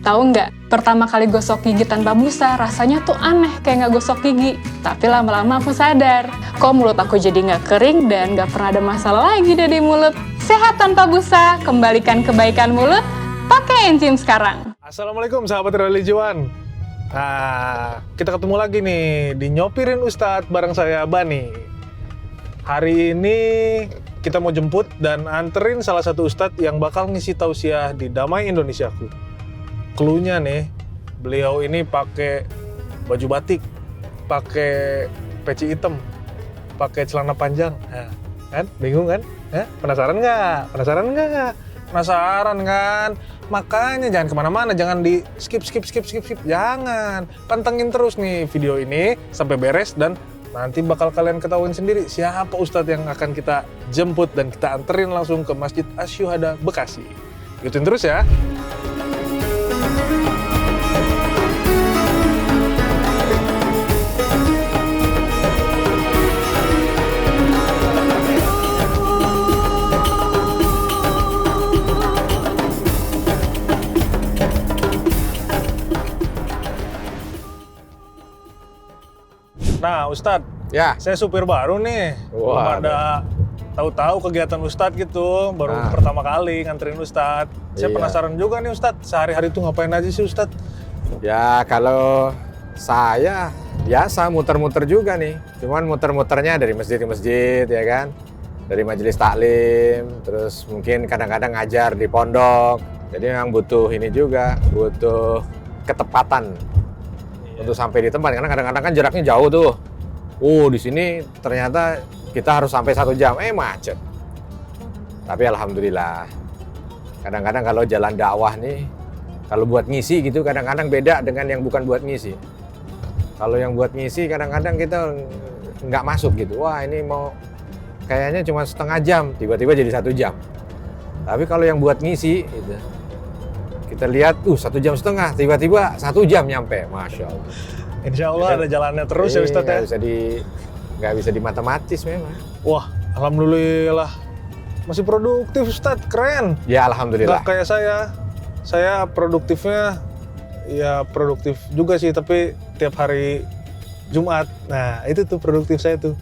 Tahu nggak, pertama kali gosok gigi tanpa busa, rasanya tuh aneh kayak nggak gosok gigi. Tapi lama-lama aku sadar, kok mulut aku jadi nggak kering dan nggak pernah ada masalah lagi deh di mulut. Sehat tanpa busa, kembalikan kebaikan mulut, pakai enzim sekarang. Assalamualaikum sahabat religiwan. Nah, kita ketemu lagi nih di Nyopirin Ustadz bareng saya Bani. Hari ini kita mau jemput dan anterin salah satu ustadz yang bakal ngisi tausiah di Damai Indonesiaku. Cluenya nih, beliau ini pakai baju batik, pakai peci hitam, pakai celana panjang. Nah, kan? Bingung kan? Penasaran nggak? Penasaran kan? Makanya jangan kemana-mana, jangan di skip. Jangan, pantengin terus nih video ini sampai beres dan nanti bakal kalian ketahuin sendiri siapa ustadz yang akan kita jemput dan kita anterin langsung ke Masjid Asy-Syuhada Bekasi. Ikutin terus ya. Nah, Ustadz, ya, saya supir baru nih. Belum ada tahu-tahu kegiatan Ustadz gitu, baru pertama kali nganterin Ustadz. Saya penasaran juga nih Ustadz, sehari-hari tuh ngapain aja sih Ustadz? Ya kalau saya biasa muter-muter juga nih, cuman muter-muternya dari masjid ke masjid ya kan, dari majelis taklim, terus mungkin kadang-kadang ngajar di pondok. Jadi memang butuh ini juga, butuh ketepatan. Untuk sampai di tempat, karena kadang-kadang kan jaraknya jauh tuh. Di sini ternyata kita harus sampai 1 jam, macet. Tapi alhamdulillah, kadang-kadang kalau jalan dakwah nih, kalau buat ngisi gitu, kadang-kadang beda dengan yang bukan buat ngisi. Kalau yang buat ngisi, kadang-kadang kita nggak masuk gitu. Wah ini mau kayaknya cuma setengah jam, tiba-tiba jadi 1 jam. Tapi kalau yang buat ngisi, gitu, kita lihat, 1,5 jam, tiba-tiba 1 jam nyampe, Masya Allah. Insya Allah ada jalannya terus ya Ustadz ya? Nggak bisa dimatematis memang. Wah, alhamdulillah. Masih produktif Ustadz, keren. Ya alhamdulillah. Nggak kayak saya produktifnya, ya produktif juga sih, tapi tiap hari Jumat. Nah, itu tuh produktif saya tuh.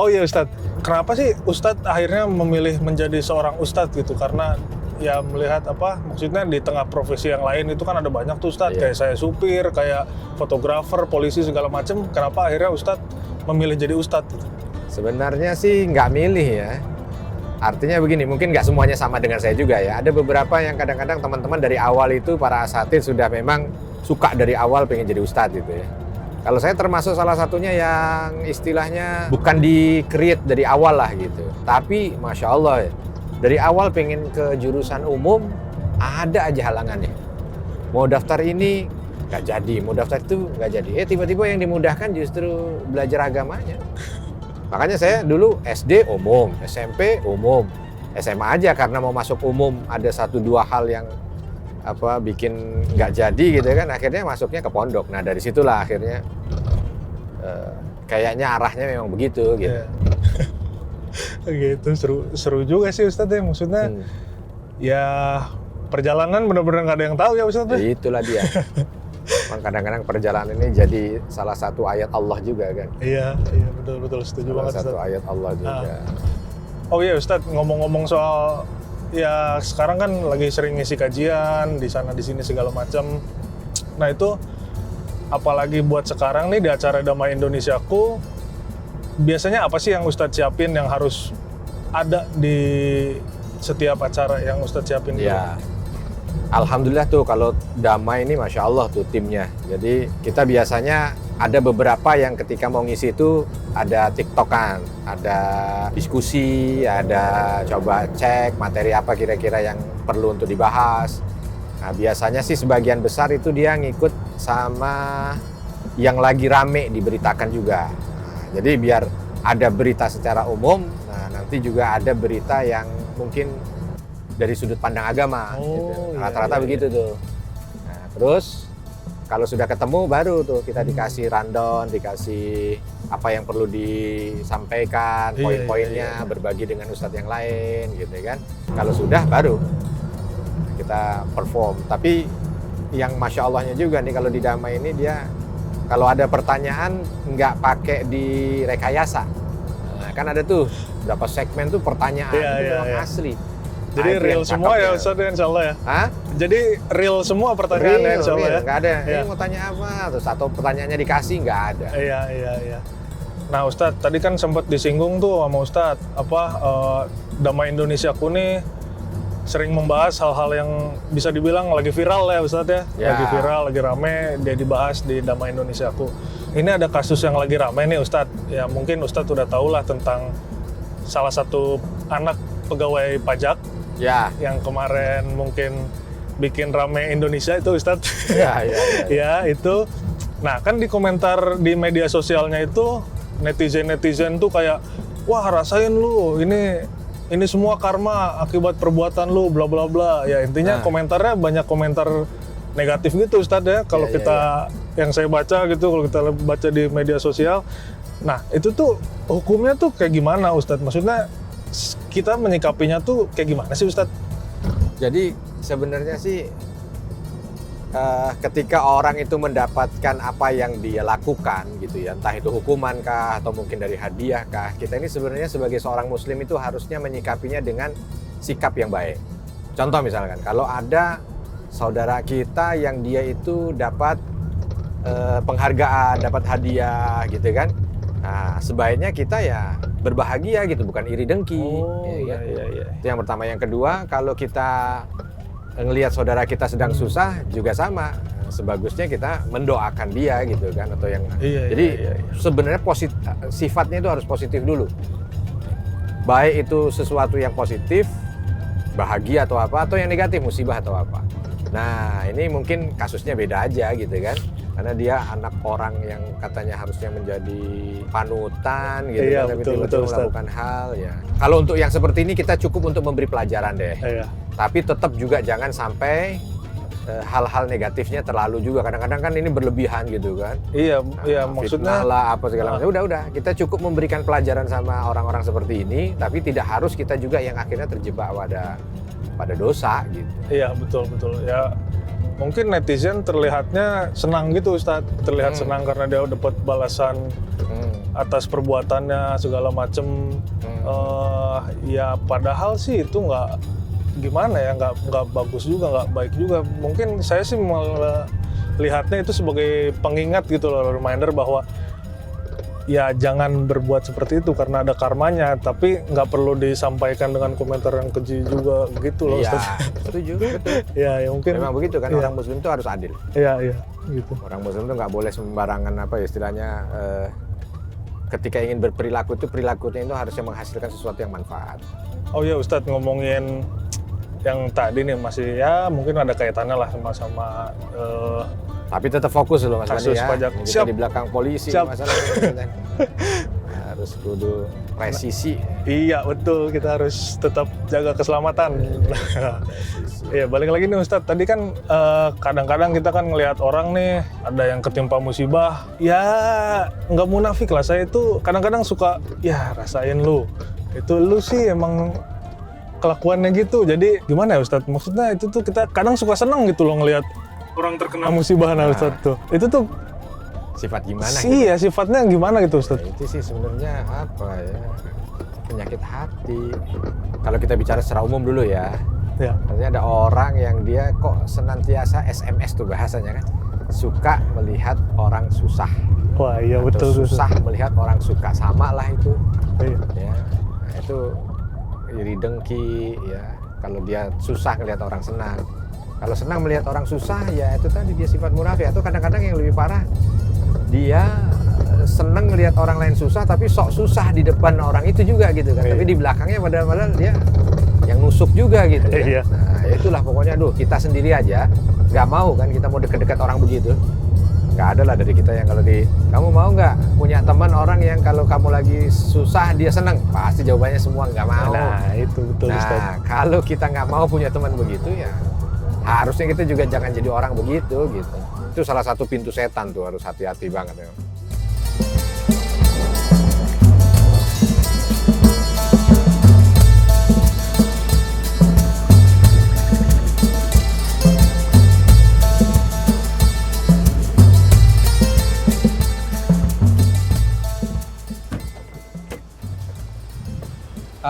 Oh iya Ustadz, kenapa sih Ustadz akhirnya memilih menjadi seorang Ustadz gitu? Karena ya melihat maksudnya di tengah profesi yang lain itu kan ada banyak tuh Ustadz, kayak saya supir, kayak fotografer, polisi segala macem. Kenapa akhirnya Ustadz memilih jadi Ustadz gitu? Sebenarnya sih nggak milih ya. Artinya begini, mungkin nggak semuanya sama dengan saya juga ya. Ada beberapa yang kadang-kadang teman-teman dari awal itu para asatidz sudah memang suka dari awal pengen jadi Ustadz gitu ya. Kalau saya termasuk salah satunya yang istilahnya bukan di-create dari awal lah gitu. Tapi Masya Allah ya, dari awal pengen ke jurusan umum, ada aja halangannya. Mau daftar ini, nggak jadi. Mau daftar itu, nggak jadi. Tiba-tiba yang dimudahkan justru belajar agamanya. Makanya saya dulu SD umum, SMP umum, SMA aja karena mau masuk umum ada 1-2 hal yang bikin nggak jadi gitu kan. Akhirnya masuknya ke pondok. Nah dari situlah akhirnya kayaknya arahnya memang begitu gitu. Gitu, seru juga sih Ustadz ya, maksudnya ya perjalanan benar-benar nggak ada yang tahu ya Ustadz ya. Itulah dia. Memang kadang-kadang perjalanan ini jadi salah satu ayat Allah juga kan. Iya betul setuju banget Ustadz. Salah satu ayat Allah juga. Oh iya Ustadz, ngomong-ngomong soal ya sekarang kan lagi sering ngisi kajian di sana di sini segala macam. Nah itu apalagi buat sekarang nih di acara Damai Indonesiaku, biasanya apa sih yang Ustadz siapin yang harus ada di setiap acara yang Ustadz siapin? Ya, alhamdulillah tuh kalau Damai ini Masya Allah tuh timnya. Jadi kita biasanya ada beberapa yang ketika mau ngisi itu ada TikTokan, ada diskusi, ada coba cek materi apa kira-kira yang perlu untuk dibahas. Nah biasanya sih sebagian besar itu dia ngikut sama yang lagi rame diberitakan juga. Jadi biar ada berita secara umum, nah nanti juga ada berita yang mungkin dari sudut pandang agama. Gitu. Rata-rata begitu tuh. Nah, terus kalau sudah ketemu baru tuh kita dikasih rundown, dikasih apa yang perlu disampaikan, poin-poinnya, berbagi dengan ustadz yang lain gitu kan. Kalau sudah baru kita perform. Tapi yang Masya Allahnya juga nih kalau di Damai ini dia kalau ada pertanyaan nggak pakai direkayasa. Nah, kan ada tuh berapa segmen tuh pertanyaan Iya, itu iya, memang iya. asli. Jadi Nah, itu real yang semua ya cakepnya. Ustaz ya, insya Allah ya. Hah? Jadi real semua pertanyaannya insya Allah ya. Nggak ada. Iya. Ini mau tanya apa? Terus atau pertanyaannya dikasih nggak ada. Iya. Nah Ustadz, tadi kan sempat disinggung tuh sama Ustadz, Damai Indonesiaku nih sering membahas hal-hal yang bisa dibilang lagi viral ya Ustadz ya. Ya. Lagi viral, lagi rame, dia dibahas di Damai Indonesiaku. Ini ada kasus yang lagi rame nih Ustadz, ya mungkin Ustadz udah tahu lah tentang salah satu anak pegawai pajak Ya. yang kemarin mungkin bikin rame Indonesia itu Ustadz. Ya. Ya itu. Nah kan di komentar di media sosialnya itu netizen tuh kayak wah rasain lu ini semua karma akibat perbuatan lu bla bla bla ya intinya Nah. komentarnya banyak komentar negatif gitu Ustadz ya kalau Ya, kita yang saya baca gitu kalau kita baca di media sosial. Nah itu tuh hukumnya tuh kayak gimana Ustadz, maksudnya kita menyikapinya tuh kayak gimana sih Ustadz? Jadi sebenarnya sih ketika orang itu mendapatkan apa yang dia lakukan gitu ya, entah itu hukuman kah atau mungkin dari hadiah kah, kita ini sebenarnya sebagai seorang muslim itu harusnya menyikapinya dengan sikap yang baik. Contoh misalkan kalau ada saudara kita yang dia itu dapat penghargaan, dapat hadiah gitu kan. Nah, sebaiknya kita ya berbahagia gitu, bukan iri dengki. Ya kan? iya. Itu yang pertama. Yang kedua, kalau kita ngelihat saudara kita sedang susah juga sama, sebagusnya kita mendoakan dia gitu kan, atau yang jadi sebenarnya sifatnya itu harus positif dulu, baik itu sesuatu yang positif, bahagia atau apa, atau yang negatif, musibah atau apa. Nah ini mungkin kasusnya beda aja gitu kan, karena dia anak orang yang katanya harusnya menjadi panutan gitu kan, tapi tiba-tiba melakukan hal ya. Kalau untuk yang seperti ini kita cukup untuk memberi pelajaran deh. Iya. Tapi tetap juga jangan sampai hal-hal negatifnya terlalu juga. Kadang-kadang kan ini berlebihan gitu kan. Iya, Fitnah maksudnya lah apa segala macam. Udah. Kita cukup memberikan pelajaran sama orang-orang seperti ini, tapi tidak harus kita juga yang akhirnya terjebak pada dosa gitu. iya betul. Ya mungkin netizen terlihatnya senang gitu Ustadz, terlihat senang karena dia dapat balasan atas perbuatannya segala macem. Ya padahal sih itu nggak gimana ya, nggak bagus juga, nggak baik juga. Mungkin saya sih melihatnya itu sebagai pengingat gitu loh, reminder bahwa ya jangan berbuat seperti itu karena ada karmanya, tapi nggak perlu disampaikan dengan komentar yang keji juga gitu loh Iya, Ustaz. setuju, betul. Ya mungkin Memang begitu kan, iya. orang muslim itu harus adil. Iya gitu. Orang muslim itu nggak boleh sembarangan apa ya istilahnya, ketika ingin berperilaku itu perilakunya itu harusnya menghasilkan sesuatu yang manfaat. Oh iya Ustadz, ngomongin yang tadi nih masih ya mungkin ada kaitannya lah sama Tapi tetap fokus loh Mas kasus Bani ya. pajak. Ini kita Siap. di belakang polisi Siap. masalahnya. Harus kudu presisi. Iya betul, kita harus tetap jaga keselamatan. Iya balik lagi nih Ustadz, tadi kan kadang-kadang kita kan ngelihat orang nih ada yang ketimpa musibah, ya nggak munafik lah, saya itu kadang-kadang suka ya rasain lu, itu lu sih emang kelakuannya gitu. Jadi gimana ya Ustadz, maksudnya itu tuh kita kadang suka seneng gitu loh ngelihat orang terkena musibah nah Ustadz tuh. Itu tuh Sifat gimana gitu? iya sifatnya gimana gitu Ustadz? Itu sih sebenarnya apa ya, penyakit hati. Kalau kita bicara secara umum dulu ya, Ya. artinya ada orang yang dia kok senantiasa SMS tuh bahasanya kan, suka melihat orang susah. Wah iya Atau betul susah melihat orang suka, sama lah itu. Iya. Ya, nah, itu iri dengki ya. Kalau dia susah melihat orang senang, kalau senang melihat orang susah ya itu tadi dia sifat munafik. Atau kadang-kadang yang lebih parah, dia senang melihat orang lain susah tapi sok susah di depan orang itu juga gitu kan. Iya. Tapi di belakangnya padahal dia yang nusuk juga gitu kan. Iya. Nah itulah pokoknya, kita sendiri aja nggak mau kan kita mau deket-deket orang begitu. Nggak ada lah dari kita yang kalau kamu mau nggak punya teman orang yang kalau kamu lagi susah dia seneng? Pasti jawabannya semua nggak mau. Nah itu betul Ustadz. Nah kalau kita nggak mau punya teman begitu ya harusnya kita juga jangan jadi orang begitu gitu. Itu salah satu pintu setan tuh, harus hati-hati banget ya.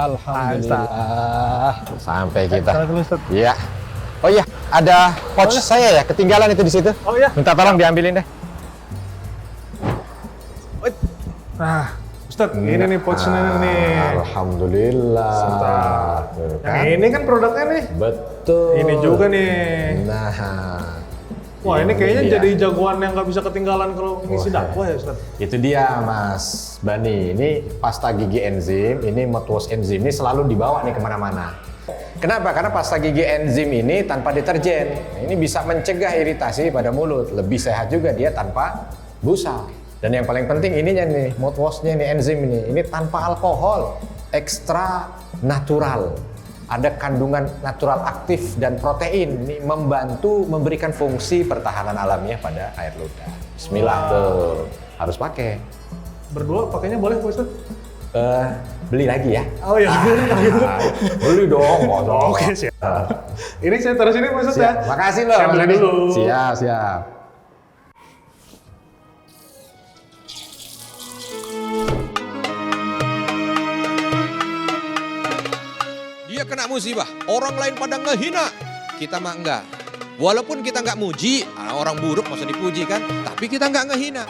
Alhamdulillah. Sampai kita. Salam dulu, Ustaz. Iya. Oh iya, ada pouch saya ya, ketinggalan itu di situ. Oh iya. Minta tolong diambilin deh. Nah, Ustaz, ini nih pouchnya nih. Alhamdulillah. Sebentar. Tuh, Yang ini kan produknya nih. Betul. Ini juga nih. Nah. Wah, ini kayaknya dia. jadi jagoan yang nggak bisa ketinggalan kalau ngisi dakwah ya, Ustaz. Itu dia, Mas Bani. Ini pasta gigi enzim, ini mouthwash enzim, ini selalu dibawa nih kemana-mana. Kenapa? Karena pasta gigi enzim ini tanpa deterjen. Ini bisa mencegah iritasi pada mulut. Lebih sehat juga dia tanpa busa. Dan yang paling penting ininya nih, mouthwashnya ini enzim ini tanpa alkohol, ekstra natural. Ada kandungan natural aktif dan protein. Ini membantu memberikan fungsi pertahanan alamiah pada air ludah. Bismillah tuh, harus pakai. Berdua pakainya boleh, Pak Ustaz? Beli lagi ya. Oh iya, Beli dong. Oke, siap. Ini saya taruh sini, Pak Ustaz ya. Siap. Makasih loh. Saya beli Mas Adi. dulu. Siap. Dia kena musibah, orang lain pada ngehina, kita mah enggak. Walaupun kita enggak muji, orang buruk masa dipuji kan, tapi kita enggak ngehina.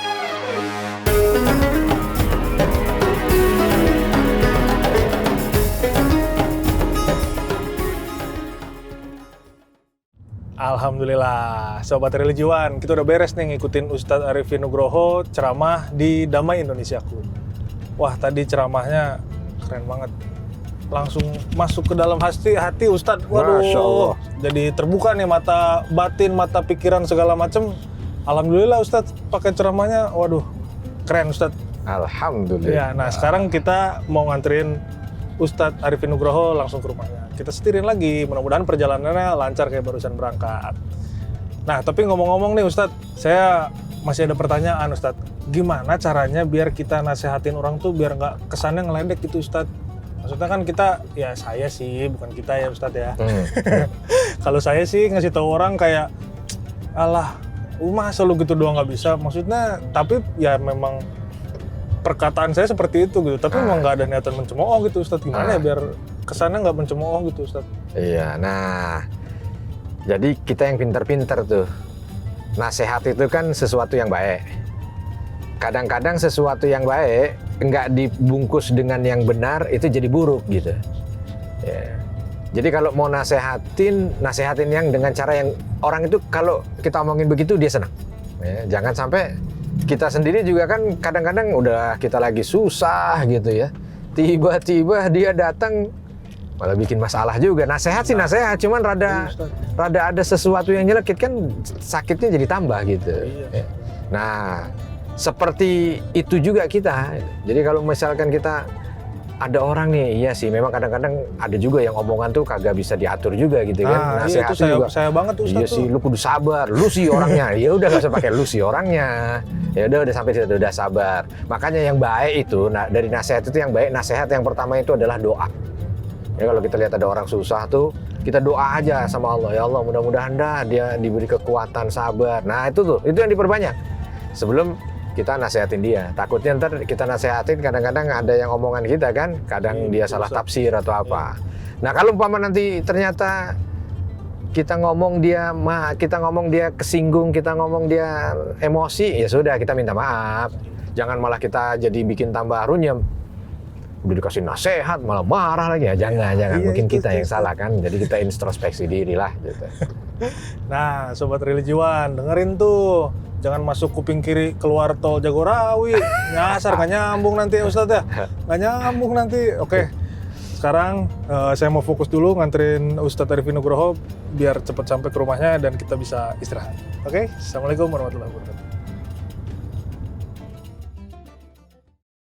Alhamdulillah, Sobat Religiwan, kita udah beres nih ngikutin Ustadz Arifin Nugroho ceramah di Damai Indonesiaku. Wah, tadi ceramahnya keren banget. Langsung masuk ke dalam hati Ustadz. Waduh, Masya Allah. jadi terbuka nih mata batin, mata pikiran segala macem. Alhamdulillah Ustadz pakai ceramahnya, waduh, keren Ustadz. Alhamdulillah. Ya, nah sekarang kita mau nganterin Ustadz Arifin Nugroho langsung ke rumahnya. Kita setirin lagi, mudah-mudahan perjalanannya lancar kayak barusan berangkat. Nah, tapi ngomong-ngomong nih Ustadz, saya masih ada pertanyaan Ustadz. Gimana caranya biar kita nasehatin orang tuh biar nggak kesannya ngeledek gitu Ustadz? Maksudnya kan kita, ya saya sih, bukan kita ya Ustadz ya. Kalau saya sih ngasih tahu orang kayak, alah, masa lu gitu doang nggak bisa. Maksudnya, tapi ya memang perkataan saya seperti itu gitu. Tapi memang nggak ada niatan mencemooh gitu Ustadz. Gimana ya biar kesannya nggak mencemooh gitu Ustadz? Iya, nah jadi kita yang pintar-pintar tuh, nasihat itu kan sesuatu yang baik. Kadang-kadang sesuatu yang baik nggak dibungkus dengan yang benar itu jadi buruk gitu. Ya. Jadi kalau mau nasehatin yang dengan cara yang orang itu kalau kita omongin begitu dia senang. Ya, jangan sampai kita sendiri juga kan kadang-kadang udah kita lagi susah gitu ya. Tiba-tiba dia datang malah bikin masalah juga. Nasehat sih nasehat, cuman rada ada sesuatu yang nyelekit kan sakitnya jadi tambah gitu. Iya. Nah, seperti itu juga kita. Jadi kalau misalkan kita ada orang nih, iya sih memang kadang-kadang ada juga yang omongan tuh kagak bisa diatur juga gitu kan. Iya, itu saya banget tuh Ustadz. Iya sih, lu kudu sabar. Lu sih orangnya. Ya udah nggak usah pakai lu sih orangnya. Ya udah sampai situ udah sabar. Makanya yang baik itu dari nasihat itu yang baik, nasihat yang pertama itu adalah doa. Ya kalau kita lihat ada orang susah tuh, kita doa aja sama Allah. Ya Allah, mudah-mudahan dia diberi kekuatan, sabar. Nah, itu yang diperbanyak. Sebelum kita nasehatin dia. Takutnya ntar kita nasehatin kadang-kadang ada yang omongan kita kan, kadang dia salah tafsir atau apa. Nah, kalau umpama nanti ternyata kita ngomong dia kesinggung, kita ngomong dia emosi, ya sudah kita minta maaf. Jangan malah kita jadi bikin tambah runyem. Udah dikasih nasihat malah marah lagi ya. Jangan. Iya, Mungkin itu, kita yang salah kan. Jadi kita introspeksi diri lah gitu. Nah, Sobat Religiwan, dengerin tuh. Jangan masuk kuping kiri keluar tol Jagorawi. Nyasar, nggak nyambung nanti Ustadz ya. Nggak nyambung nanti. Oke, sekarang saya mau fokus dulu nganterin Ustadz Arifin Nugroho biar cepat sampai ke rumahnya dan kita bisa istirahat. Oke, Assalamualaikum warahmatullahi wabarakatuh.